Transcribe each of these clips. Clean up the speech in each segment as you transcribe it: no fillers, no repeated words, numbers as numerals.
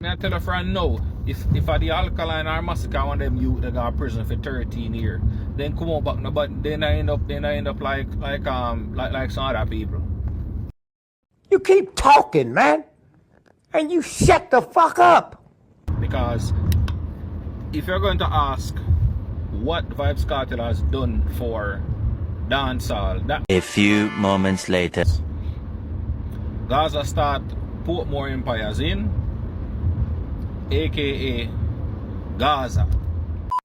I tell a friend no, if I the Alkaline or Massacre one of them youth that got prison for 13 years, then come on back no, but then I end up like some other people. You keep talking, man, and you shut the fuck up. Because if you're going to ask what Vybz Kartel has done for dancehall, that a few moments later, Gaza start Portmore Empires in, aka Gaza.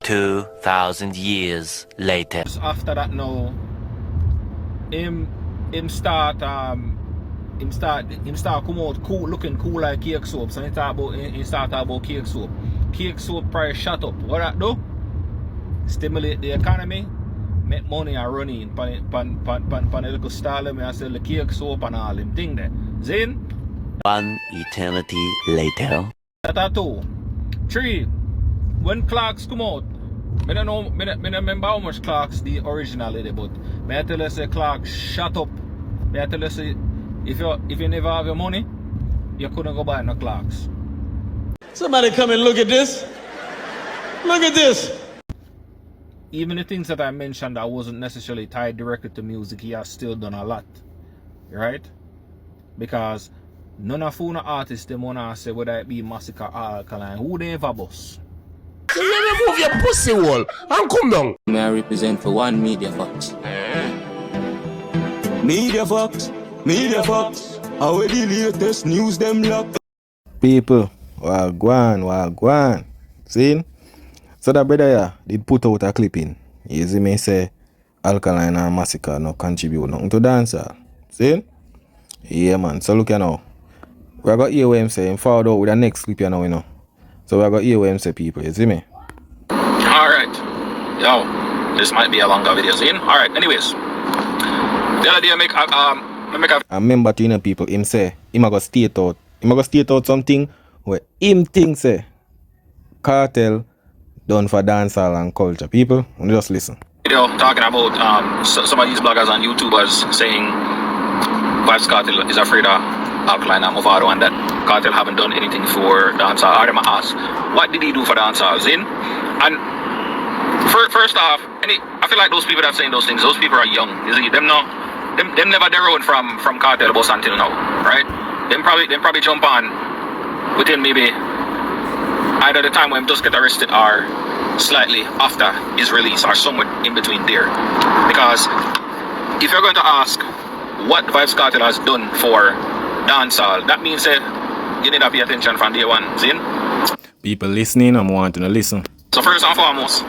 2,000 years later. After that now, him start come out cool, looking cool like cake soap. So he start talk about cake soap. Cake soap price shut up. What that do? Stimulate the economy, make money and run in pan a little stall and sell the cake soap and all them thing there. Then 1 eternity later. that 2. 3. When Clarks come out, I don't remember how much Clarks the original lady, but I tell you say Clarks shut up. I tell you say if you never have your money, you couldn't go buy no Clarks. Somebody come and look at this. Look at this. Even the things that I mentioned that wasn't necessarily tied directly to music, he has still done a lot. Right? Because none of the artists them wanna say whether it be Massacre or Alkaline, who they ever boss. You never move your pussy wall and come down. May I represent for one Media Fox? Media Fox. How the latest news them lock. People, wagwan. See? So that brother yeah, did put out a clip in. You see me say Alkaline and Massacre no contribute nothing to dancehall. See? Yeah man, so look you now. We got hear what him say, him forward out with the next clip you know. So we got hear what him say people, you see me? Alright. Yo, this might be a longer video, see? Alright, anyways. The other day I make a I remember to people, him say, him a go state out something where him think say Kartel done for dancehall and culture. People, just listen. video talking about some of these bloggers and YouTubers saying Vybz Kartel is afraid of Alkaline and Movado and that Kartel haven't done anything for dancehall. Or them ask, what did he do for dancehall, Zin? And first off, I feel like those people that saying those things, those people are young. You see, them never their own from Kartel bus until now, right? Them probably jump on within maybe either the time when him just get arrested or slightly after his release or somewhere in between there. Because if you're going to ask what Vybz Kartel has done for dancehall, that means you need to pay attention from day one, Zin? People listening, I'm wanting to listen. So first and foremost,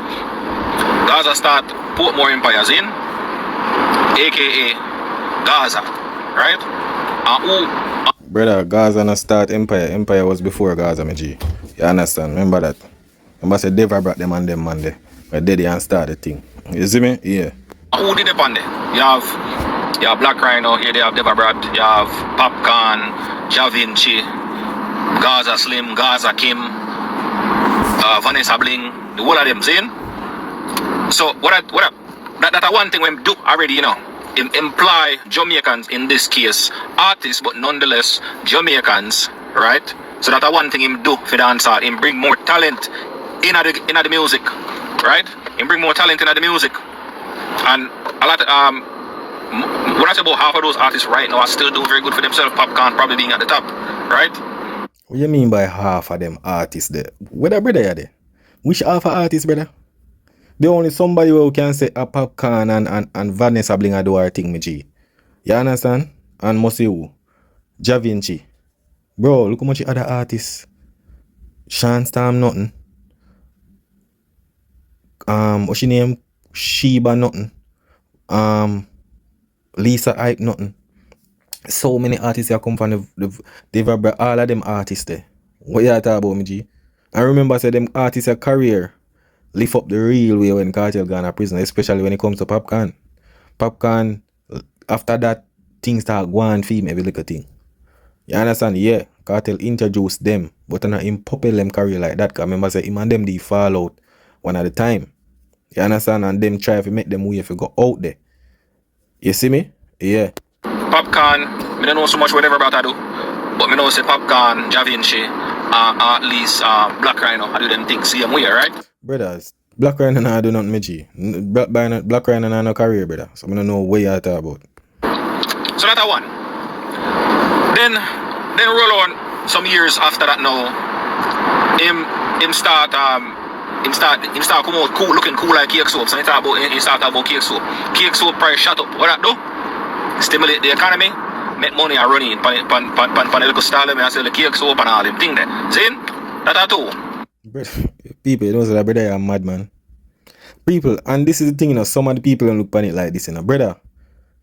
Gaza start Portmore Empires in, aka Gaza, right? Brother, Gaza not start Empire. Empire was before Gaza, my G. You understand? Remember that? Remember say Deva brought them on them Monday. But they and start the thing. You see me? Yeah. Who did it on there? You have Black Rhino, here they have Deva Brat, you have Popcorn, Ja Vinci, Gaza Slim, Gaza Kim, Vanessa Bling, the whole of them, saying? So that's one thing we do already, you know. Imply Jamaicans in this case, artists but nonetheless Jamaicans, right? So that's one thing him do for dancehall. Him bring more talent in the music, right? Him bring more talent in the music, and a lot. When I say about half of those artists right now are still doing very good for themselves. Popcorn probably being at the top, right? What you mean by half of them artists there? Where the brother are there? Which half of artists, brother? The only somebody who can say a Popcorn and Vanessa Bling do our thing, me G. You understand? And Mosiu, Ja Vinci. Bro, look how much other artists. Sean Storm nothing. What's she name? Sheba nothing. Lisa Hype nothing. So many artists that come from the all of them artists there. What you talk about, me G? I remember say them artists a career lift up the real way when Kartel gone to prison, especially when it comes to Popcorn. Popcorn, after that, things start going for him every little thing. You understand? Yeah, Kartel introduced them, but not him propel them career like that. Cause remember say him and them they fall out one at a time. You understand? And them try to make them way if you go out there. You see me? Yeah. Popcorn, I don't know so much whatever about I do, but I know say Popcorn, Ja Vinci, at least Black Rhino, I do them things same way, right? Brothers, Black Rhino nah do nothing, me G. Black Rhino nah no career, brother. So I don't know what you talk about. So that's one. Then roll on some years after that now. Him start come out cool, looking cool like cake soap. So he start about cake soap. Cake soap price shot up. What that do? Stimulate the economy, make money and running pan the little style and sell the cake soap and all them thing there. See? That too. People, you know that brother, you're mad, man. People, and this is the thing, you know, some of the people don't look on it like this, you know. Brother,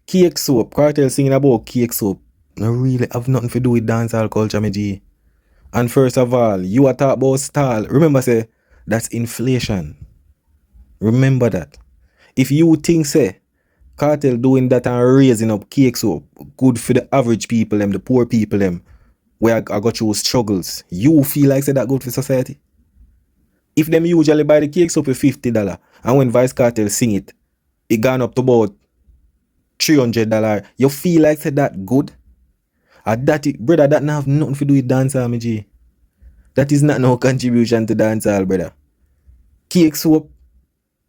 cake soap, Kartel singing about cake soap, no really have nothing to do with dancehall culture, me G. And first of all, you are talking about style. Remember, say, that's inflation. Remember that. If you think, say, Kartel doing that and raising up cake soap, good for the average people, them, the poor people, them, where I got through struggles, you feel like say that good for society? If them usually buy the cake soap for $50, and when Vice Kartel sing it, it gone up to about $300, you feel like say that good? Brother, that not have nothing to do with dancehall, me G. That is not no contribution to dancehall, brother. Cake soap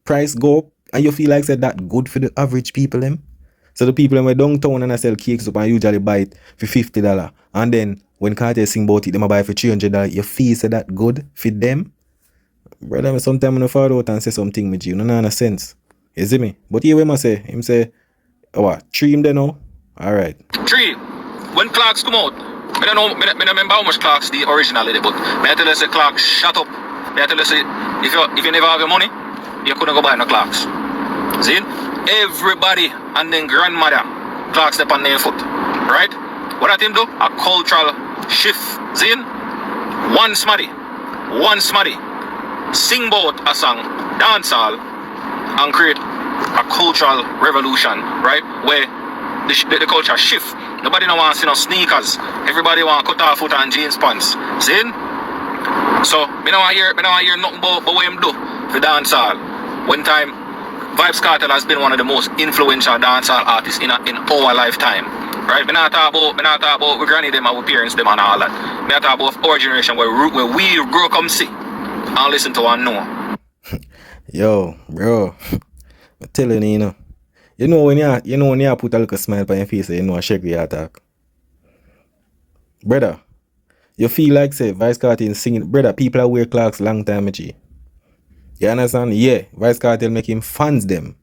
price go up, and you feel like say that good for the average people, them? So the people them downtown and I sell cake soap and usually buy it for $50, and then when Kartel sing about it, them buy it for $300. You feel say that good for them? Brother, sometimes I fall out and say something with you. No sense. You see me? But here we say, him say, oh, what? 3 him there now? Alright. 3. When Clarks come out, I don't remember how much Clarks the original did, but I tell you say Clarks shut up. I tell you say, if you never have your money, you couldn't go buy no Clarks. See? Everybody and then grandmother Clarks step on their foot. Right? What that him do? A cultural shift. See? One smarty sing about a song, dancehall, and create a cultural revolution, right? Where the culture shift. Nobody no want to see no sneakers. Everybody want cut off foot and jeans pants. See? So me no want hear nothing about what him do for dancehall. One time, Vybz Kartel has been one of the most influential dancehall artists in our lifetime. Right? Me not talk about we granny them and we parents them and all that. Me talk about our generation where we grow come see and listen to and know. Yo, bro. I'm telling you, you know when you put a little smile on your face, you know a shake your attack. Brother, you feel like say Vice Kartel singing, brother, people are wear Clarks long time, G. You understand? Yeah, Vice Kartel make him fans them.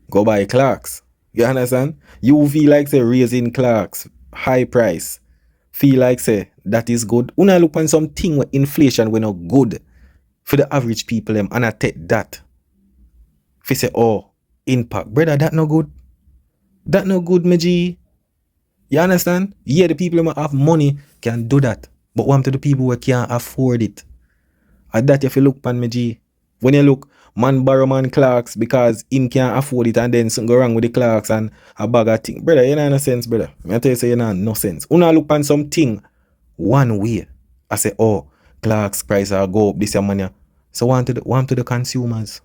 Go buy Clarks. You understand? You feel like say raising Clarks, high price. Feel like say that is good. Una look on something with inflation when not good for the average people them and I take that. If you say, oh, impact. Brother, that no good. That no good, me G. You understand? Yeah, the people who have money can do that. But what to the people who can't afford it? And that if you look pan me G. When you look, man borrow man Clarks because him can't afford it and then something go wrong with the Clarks and a bag of thing. Brother, you know no sense, brother. I tell you say you know no sense. Una look pan something one way. I say, oh, Clarks price will go up this year money. So want to the consumers.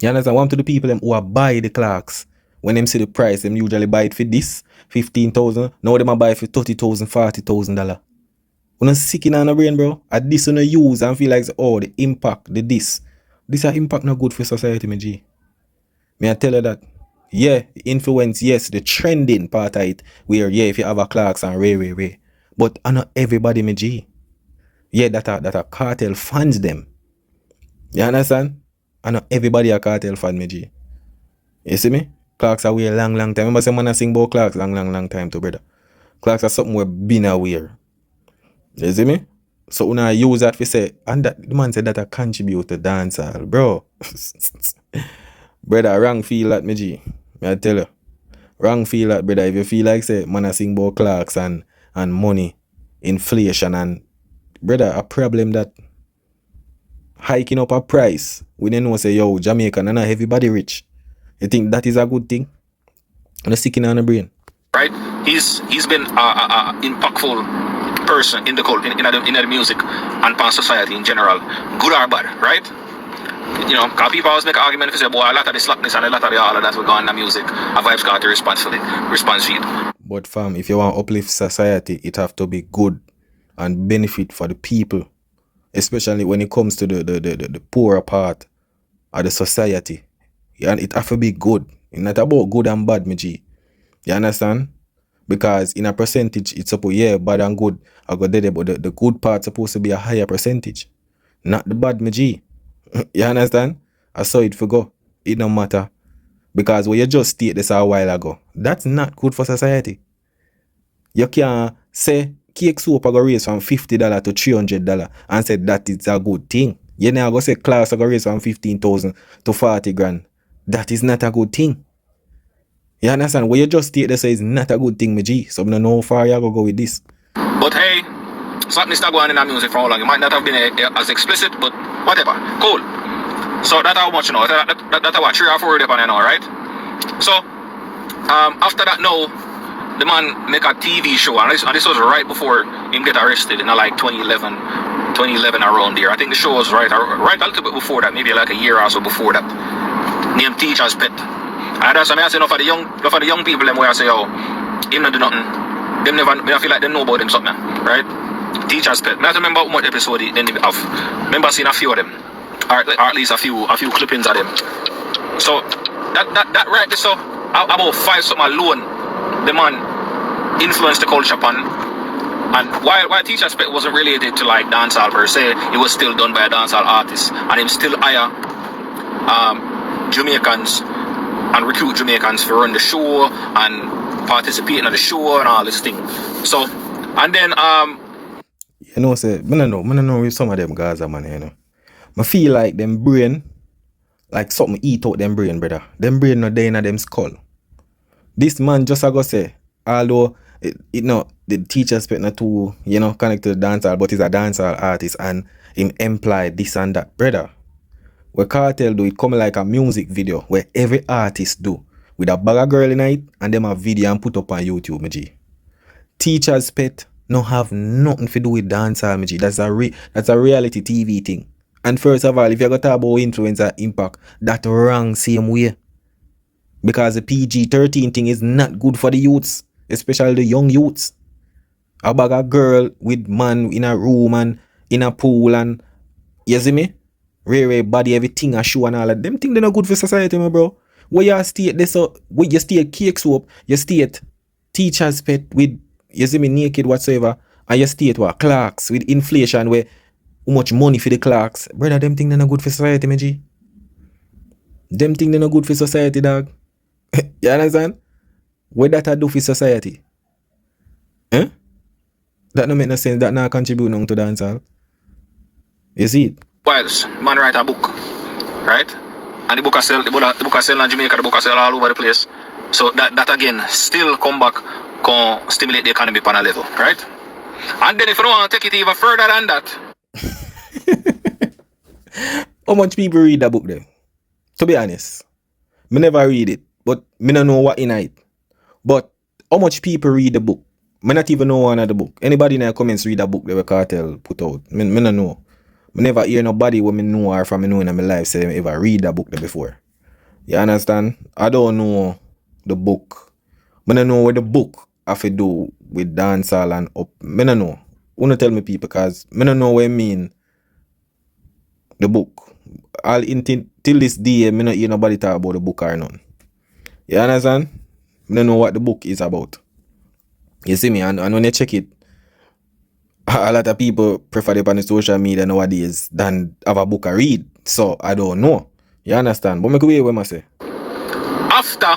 You understand? Want to the people them who are buy the Clarks. When them see the price, them usually buy it for this, 15,000. Now them buy it for $30,000, $40,000. When I'm sick in on the brain, bro, at this on use and feel like, oh, the impact, the this. This impact not good for society, me G. May I tell you that? Yeah, the influence, yes, the trending part of it, where, yeah, if you have a Clarks and Ray. But not everybody, me G. Yeah, that a Kartel fans them. You understand? And not everybody a Kartel fan, me G. You see me? Clarks are wear long time. Remember some man sing about Clarks long time too, brother. Clarks are something we been aware. You see me? So when I use that, we say, and that the man said that I contribute to dancehall, bro. Brother, wrong feel that, me G. I tell you. Wrong feel that, brother. If you feel like say man I sing about Clarks and money, inflation and brother, a problem that hiking up a price. We didn't know say, yo, Jamaican and not everybody rich. You think that is a good thing? And a sick in the brain. Right? He's been a impactful person in the music and past society in general, good or bad, right? You know, because people always make an argument to say, boy, a lot of the slackness and a lot of the all of that will go on the music. A Vybz Kartel response feed. But fam, if you want to uplift society, it have to be good and benefit for the people, especially when it comes to the poorer part of the society. And it have to be good. It's not about good and bad, my G. You understand? Because in a percentage, it's supposed, yeah, bad and good I got there, but the good part supposed to be a higher percentage. Not the bad, my G. You understand? I saw it for go. It don't matter. Because when you just state this a while ago, that's not good for society. You can't say cake soap I go raise from $50 to $300 and say that is a good thing. You now go say class I go raise from 15,000 to 40 grand. That is not a good thing. You understand? When you just state this is not a good thing, my G. So I don't know how far you go with this. But hey, something is going on in our music for how long. It might not have been as explicit, but whatever. Cool. So that's how much you know. That's about 3 or 4 days on now, right? So after that, no, the man make a TV show, and this was right before him get arrested in like 2011 around there. I think the show was right a little bit before that, maybe like a year or so before that. Named Teacher's Pet. And that's what I say enough of the young people them where I say, oh, him not do nothing. Them never, I feel like they know about him something, right? Teacher's Pet. I remember what episode then they have. Remember seeing a few of them, or at least a few clippings of them. So that right there, so about 5 something alone, the man influenced the culture upon. And while Teacher's Pet wasn't related to like dancehall per se, it was still done by a dancehall artist, and him still hire Jamaicans and recruit Jamaicans for run the show and participate in the show and all this thing. So, and then you know, say, I don't know with some of them Gaza man, you know. I feel like them brain, like something eat out them brain, brother. Them brain not there in them skull. This man just a go say, although it no the Teacher's Pet not too, you know, connected to dancehall, but he's a dancehall artist and him imply this and that, brother. Where Kartel do it come like a music video where every artist do with a bag of girl in it and them a video and put up on YouTube, my G. Teacher's Pet no have nothing to do with dancehall, my G. That's a reality TV thing. And first of all, if you got to talk about influencer impact, that wrong same way. Because the PG-13 thing is not good for the youths, especially the young youths. A bag of girl with man in a room and in a pool and, you see me? Rare body, everything a show and all of them things they not good for society, my bro. Where you state this, so where you state cake soap, you state Teacher's Pet with, you see me, naked whatsoever, and you state what clocks with inflation where how much money for the clocks. Brother, them things they not good for society, my G. Them things they not good for society, dog. You understand? What that I do for society? Eh? That no make no sense, that not contribute nothing to dancehall. You see it? whilst man write a book, right? And the book I sell in Jamaica, the book I sell all over the place. So that again still come back, can stimulate the economy on a level, right? And then if you don't want to take it even further than that. How much people read that book then? To be honest, me never read it, but me don't know what in it. But how much people read the book? Me not even know one of the book. Anybody in the comments read the book that Kartel put out? Me don't know. Me never hear nobody when me know or from me know in my life say they ever read that book there before. You understand? I don't know the book. Me don't know what the book have to do with dancehall and up. Me don't know. Wanna tell me people because me don't know what I mean. The book. Till this day, me not hear nobody talk about the book or none. You understand? Me don't know what the book is about. You see me? And when you check it, a lot of people prefer it on the social media nowadays than have a book to read. So I don't know. You understand? But me go what I say. After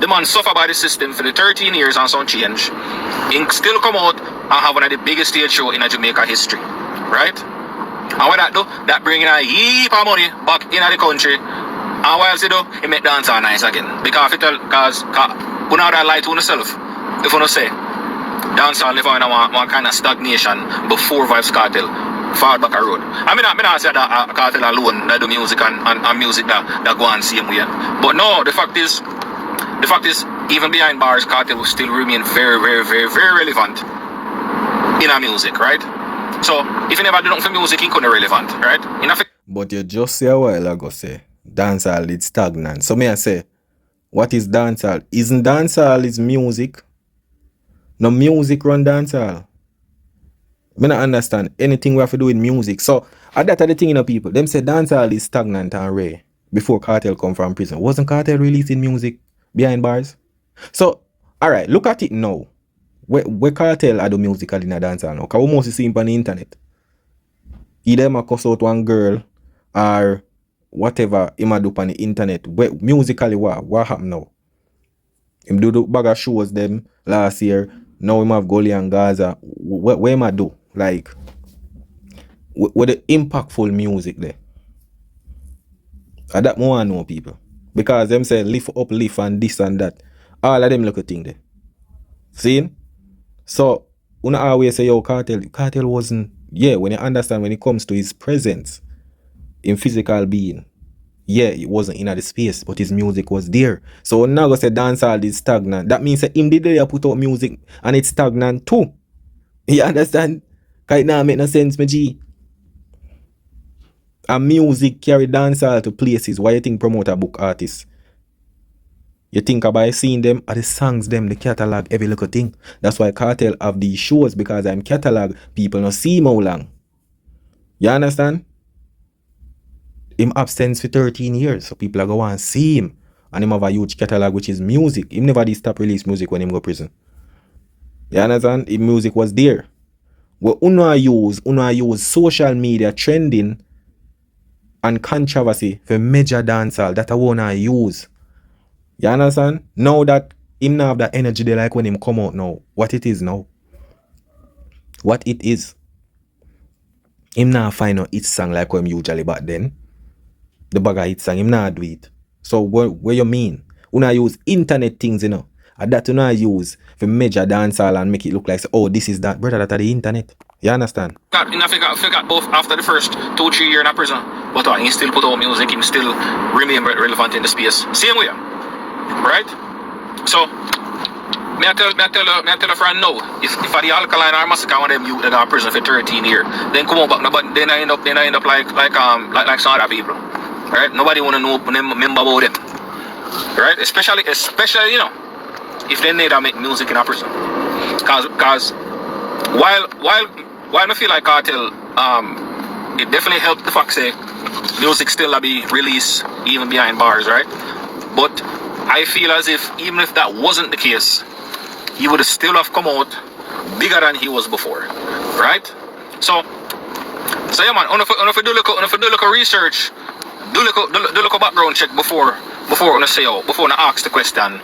the man suffer by the system for the 13 years and some change, he still come out and have one of the biggest stage show in Jamaica history. Right? And what that do? That bring in a heap of money back in the country. And whilst it do, it make dancehall nice again. Because you know that lie to yourself. If you don't say, dancehall live on one kind of stagnation before Vibes Kartel far back a road. I mean, I say that Kartel alone that do music and music that go on same way. But no, the fact is, even behind bars, Kartel will still remain very, very, very, very relevant in our music, right? So, if you never do nothing for music, it couldn't relevant, right? But you just say a while ago, say, dancehall is stagnant. So, may I say, what is dancehall? Isn't dancehall is music? No music run dancehall. Me not understand anything we have to do with music. So that are the thing, you know, people. Them say dancehall is stagnant and rare before Kartel come from prison. Wasn't Kartel releasing music behind bars? So, alright, look at it now. Where Kartel are the musical in a dancehall now? Because we mostly see him on the internet. Either him a cuss out one girl or whatever him a do on the internet. Musically what happened now? Him do the bag of shows them last year. Now him have Gully and Gaza. Where him a do? Like, what the impactful music there? And that more I know, people. Because them say lift up, lift and this and that. All of them look a thing there. See? So, una always say, yo, Kartel wasn't, yeah, when you understand when it comes to his presence in physical being, yeah, it wasn't in the space, but his music was there. So now go say dancehall is stagnant. That means that him did they put out music and it's stagnant too. You understand? Cause it now make no sense, my G. And music carry dancehall to places. Why you think promoter book artists? You think about seeing them at the songs them, the catalog, every little thing. That's why Kartel have these shows, because I'm catalog, people not see him how long. You understand? Him absence for 13 years, so people are going to see him. And him have a huge catalog, which is music. Him never did stop release music when him go prison. You understand? His music was there. Well, uno use social media trending and controversy for major dancehall that I wanna use. You understand? Now that him now have that energy they like when him come out now. What it is now. What it is. Him now find out each song like when him usually back then. The bag of hit song, him now do it. So what you mean? Una use internet things, you know. And that you not use for major dancehall and make it look like, oh, this is that. Brother, that are the internet. You understand? I forgot both after the first 2-3 years in prison, but he still put out music, he still remain relevant in the space. Same way. Right? So, me I tell a friend no. If I the Alkaline or Massacre one of them youth that are in prison for 13 years, then come on back, but then I end up like some other people. Right? Nobody wanna know remember about them. Right? Especially you know, if they need to make music in a prison. Cause while I feel like Kartel, it definitely helped the fact say music still be released even behind bars, right? But I feel as if even if that wasn't the case, he would still have come out bigger than he was before, right? So yeah, man. If you do look at research, do look at background check before you say before you ask the question,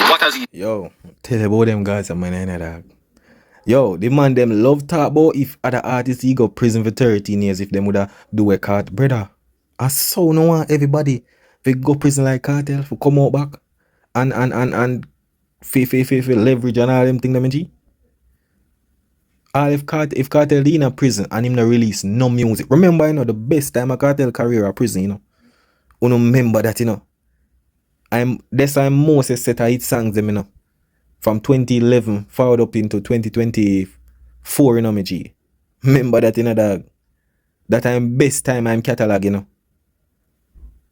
what has he? Yo, tell about them guys, man, dog. Yo, the man them love talk about if other artists he go prison for 13 years if them woulda do a card. Brother, I so no want everybody if go prison like Kartel for come out back and leverage and all them thing them G. All if Kartel in a prison and him not release no music. Remember, you know, the best time of Kartel career at prison, you know. You know, remember that, you know. That's why most set of hit songs them, you know. From 2011 forward up into 2024, you know, me G. Remember that, you know, dog. That I'm best time I'm catalog, you know.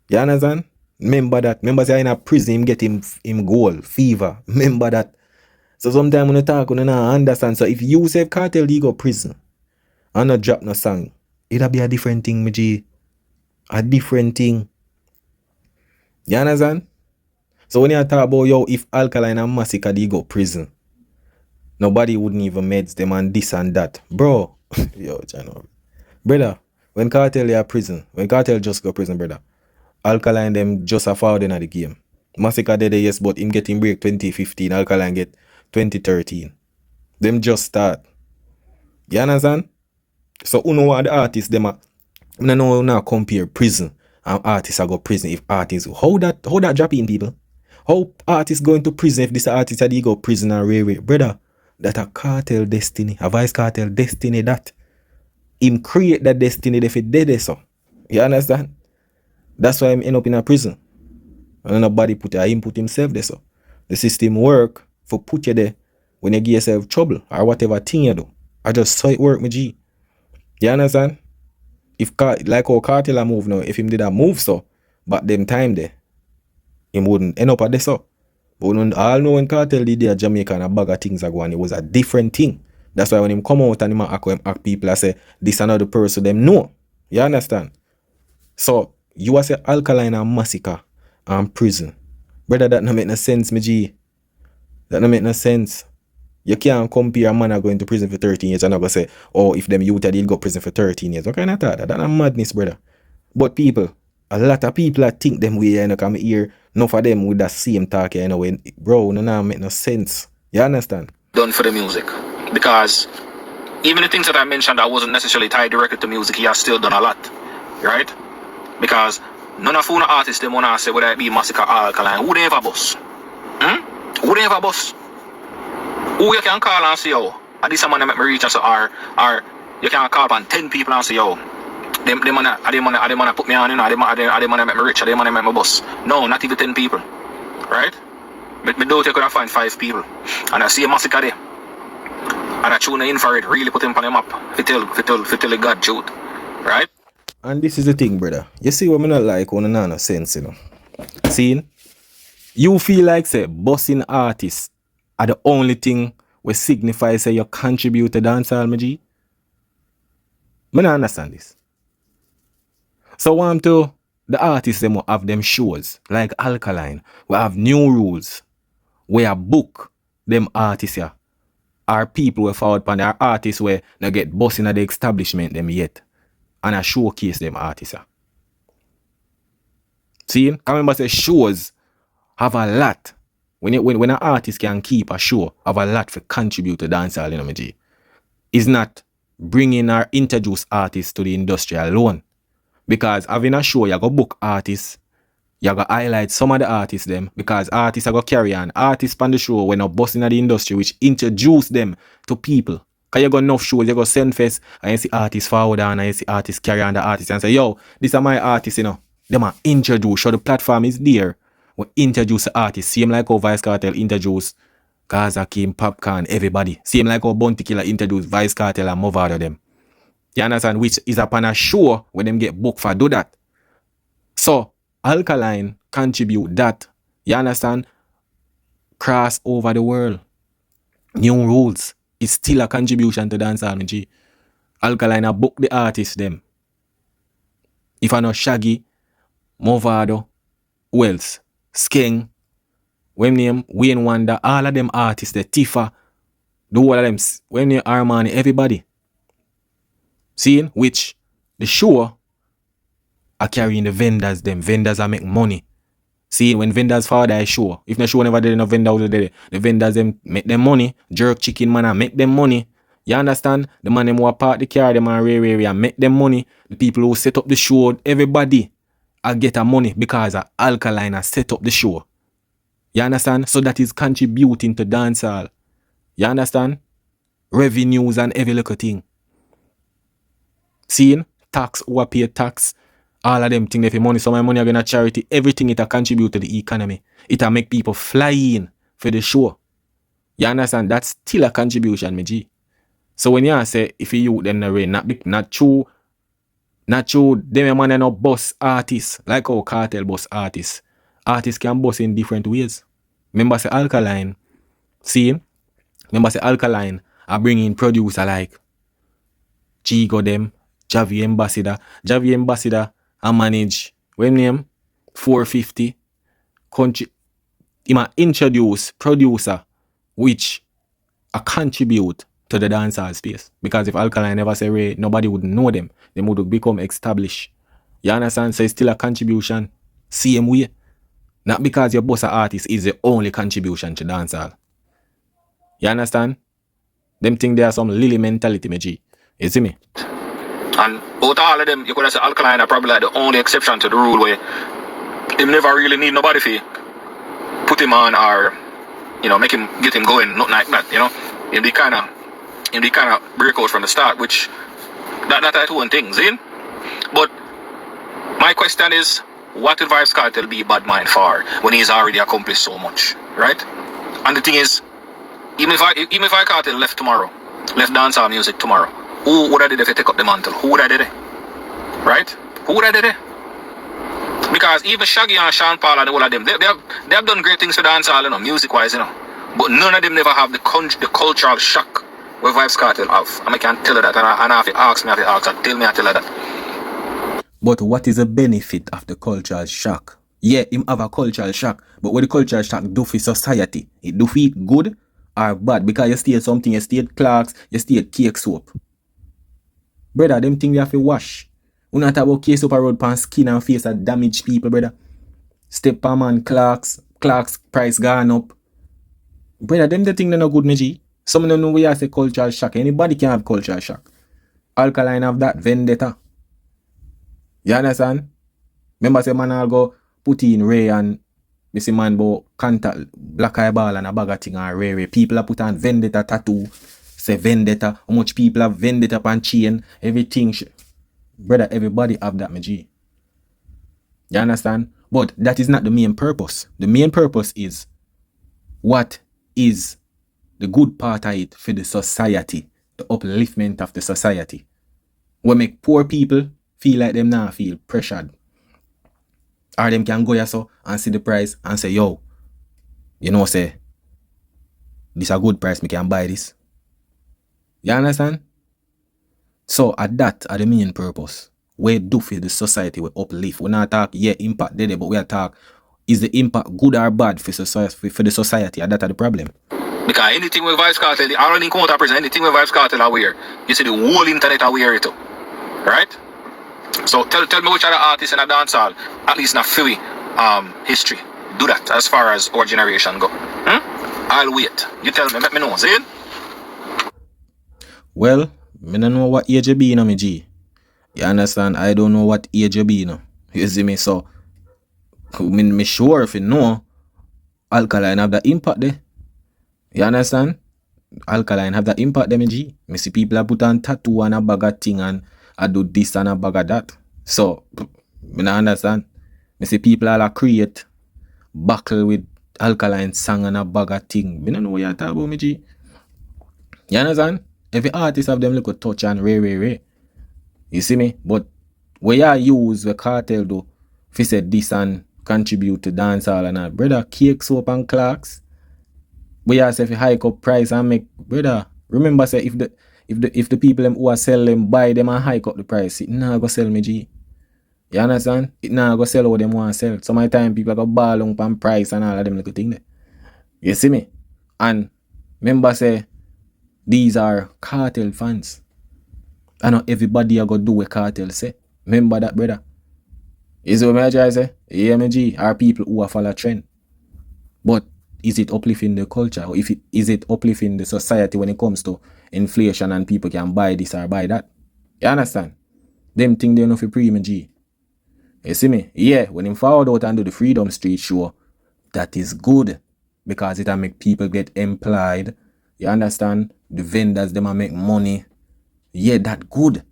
You understand? Remember that. Remember say in a prison him get him goal, fever. Remember that. So sometimes when you talk, you don't understand. So if you say Kartel he go prison and not drop no song, it'll be a different thing, me G. A different thing. You understand? So when you talk about yo, if Alkaline and Massacre they go prison, nobody wouldn't even meds them and this and that. Bro, yo, Chano. Brother, when Kartel they are prison, when Kartel just go prison, brother, Alkaline them just a forward in the game. Massacre did yes, but him get him break 2015, Alkaline get 2013. Them just start. You understand? So you know what the artists them are, I don't know now compare prison and artists are go prison if artists how that drop in people? How artists going to prison if this artist had go prison and railway? Brother, that a Kartel destiny, a vice Kartel destiny that him create that destiny if it did so. You understand? That's why I'm end up in a prison. And nobody put him put himself there so. The system work for put you there when you give yourself trouble or whatever thing you do. I just saw it work, my G. You understand? If like how Kartel a move now, if him did a move so, but them time there, him wouldn't end up at this so. But we all know when Kartel did there Jamaica and a bag of things are going, it was a different thing. That's why when him come out and him act people, I say, this another person them know. You understand? So, you a say Alkaline and Massacre and prison. Brother, that no make no sense, me G. That no make no sense. You can't compare a man going to prison for 13 years and I go say, oh, if them youth did go prison for 13 years. What kind of thought? That's a madness, brother. But people, a lot of people think them way, you know, come here, enough of them with that same talk, you know, when, bro, no make no sense. You understand? Done for the music. Because even the things that I mentioned that wasn't necessarily tied directly to music, he has still done a lot. Right? Because none of the artists them wanna say whether it be Massacre or Alkaline. Who they ever boss? Who they ever boss? Who you can call and say, yo, this someone that make me reach and say, or you can call upon 10 people and say, yo, they wanna put me on, you know, they wanna make me rich, they wanna make me boss. No, not even 10 people. Right? But me doubt you could have find 5 people. And I see a Massacre there. And I tune the infrared, really put him on the map. If tell the God truth. Right? And this is the thing, brother. You see what me not like on no sense, you know. See? You feel like say bossing artists are the only thing we signify say you contribute to dancehall, my G. Me not understand this. So want to the artists them will have them shows like Alkaline. We have new rules. We a book them artists here. Our people we forward pan our artists where they get bossing at the establishment them yet. And I showcase them artists here. See? I remember say shows have a lot. When an artist can keep a show, have a lot for contribute to dancehall, you know, my G. It's not bringing or introduce artists to the industry alone. Because having a show, you go book artists, you go highlight some of the artists them, because artists are go carry on. Artists on the show when not busting at the industry, which introduce them to people. Because you got enough shows, you go send fest, and you see artists forward on, and you see artists carry on the artists and say, yo, these are my artists, you know. Them are introduce, so the platform is there. We introduce the artists. Same like how Vice Kartel introduce Gaza King, Popcorn, everybody. Same like how Bounty Killer introduce Vice Kartel and Movado them. You understand? Which is upon a show when them get booked for do that. So, Alkaline contribute that. You understand? Cross over the world. New rules. It's still a contribution to dancehall, G. Alkaline a book the artists them. If I know Shaggy, Movado, who else? Skeng, when name Wayne Wonder, all of them artists, the Tifa, the all of them, when name Armani, everybody. Seeing which the show are carrying the vendors, them vendors are make money. See, when vendors father I show, if the show never did enough vendor the vendors them make them money, jerk chicken man and make them money. You understand? The man them who park the car, them and and make them money. The people who set up the show, everybody I get a money because Alkaline has set up the show. You understand? So that is contributing to dancehall. You understand? Revenues and every little thing. Seeing? Tax, overpay tax. All of them think they pay money. So my money are going to charity. Everything it a contribute to the economy. It a make people fly in for the show. You understand? That's still a contribution, my G. So when you say if you them the rain, not true, them man no boss artists, like how Kartel boss artists. Artists can boss in different ways. Remember say Alkaline, see? Remember say Alkaline, I bring in producer like Chigo them, Javi Ambassador. Javi Ambassador, I manage, when name? 450. Country, he might introduce producer, which I contribute to the dancehall space. Because if Alkaline never say Ray, nobody would know them. They would become established. You understand? So it's still a contribution. Same way. Not because your boss artist is the only contribution to dancehall. You understand? Them think there are some lily mentality, my G. You see me? And out of all of them, you could have said Alkaline are probably like the only exception to the rule where him never really need nobody to put him on or, you know, make him get him going, not like that, you know. In the kind of breakout from the start, which that one thing, see? But my question is, what did Vybz Kartel be bad mind for when he's already accomplished so much, right? And the thing is, even if I Kartel left dancehall music tomorrow, who would have did if they take up the mantle? Who would have did it? Right? Who would have did it? Because even Shaggy and Sean Paul and all of them, they have done great things for dancehall, you know, music-wise, you know. But none of them never have the cultural shock where Vibes Cartel have. And I can tell her that. And I have to ask me, I have to ask her, tell me, I tell her that. But what is the benefit of the cultural shock? Yeah, him have a cultural shock. But what the cultural shock do for society? It do for it good or bad? Because you steal something, you steal clocks, you steal cake soap. Brother, them things you have to wash. We not talk about cake soap road pan skin and face that damage people, brother. Step on man, clocks price gone up. Brother, them the thing they no good, me G. Some don't know we have say cultural shock. Anybody can have cultural shock. Alkaline have that vendetta. You understand? Remember say man I'll go put in Ray and me see man bo Kartel, black eyeball and a bag of thing and Ray. People are put on vendetta tattoo. Say vendetta. How much people have vendetta pan chain. Everything. Brother, everybody have that, me G. You understand? But that is not the main purpose. The main purpose is what is the good part of it for the society. The upliftment of the society. We make poor people feel like them now feel pressured. Or them can go here so and see the price and say, yo, you know, say, this a good price, me can buy this. You understand? So at that are the main purpose. We do for the society, we uplift. We not talk, yeah, impact there, but we are talk, is the impact good or bad for society, for the society? And that are the problem. Because anything with Vibes Cartel, I don't think I present anything with Vibes Cartel are wear. You see the whole internet are wear it too. Right? So tell me which other artists in a dancehall, at least in a Philly history, do that as far as our generation go. I'll wait. You tell me, let me know. See it? Well, I don't know what age you be, me G. You understand? I don't know what age you be, You see me? So, me sure if you know, Alkaline have that impact there. You understand? Alkaline have that impact there, me G. Me see people are put on tattoo and a bag of thing and I do this and a bag of that. So, me not understand. Me see people all create buckle with Alkaline song and a bag of thing. Me don't know what you're talking about, me G. You understand? Every artist have them little touch and ray. You see me? But where you use the Kartel do, if you said this and contribute to dancehall and all, brother, cake soap and clocks. Where you say if you hike up price and make, brother, remember say if the people them who are sell them buy them and hike up the price, it not go sell me G. You understand? It not go sell what them want to sell. Some of the time people go ball on pan price and all of them little thing there. You see me? And remember say these are Kartel fans. I know everybody are gonna do what Kartel say. Remember that, brother. You see what I try to say? Yeah, me G, are people who are follow trend. But is it uplifting the culture? Or is it uplifting the society when it comes to inflation and people can buy this or buy that? You understand? Them thing they know for pre, me G. You see me? Yeah, when him forward out and do the Freedom Street show, that is good. Because it'll make people get employed. You understand? The vendors, them will make money. Yeah, that good.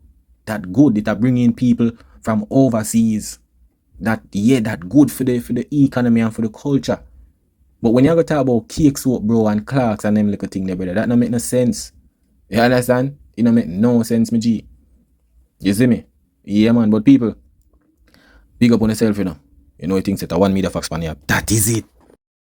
That good. It'll bring in people from overseas. That good for the economy and for the culture. But when you go talk about cake soap, bro, and clocks and them little thing there, brother, that don't make no sense. You understand? It don't make no sense, me G. You see me? Yeah, man. But people, big up on yourself, you know. You know, you think that one media fax pan, yeah. That is it.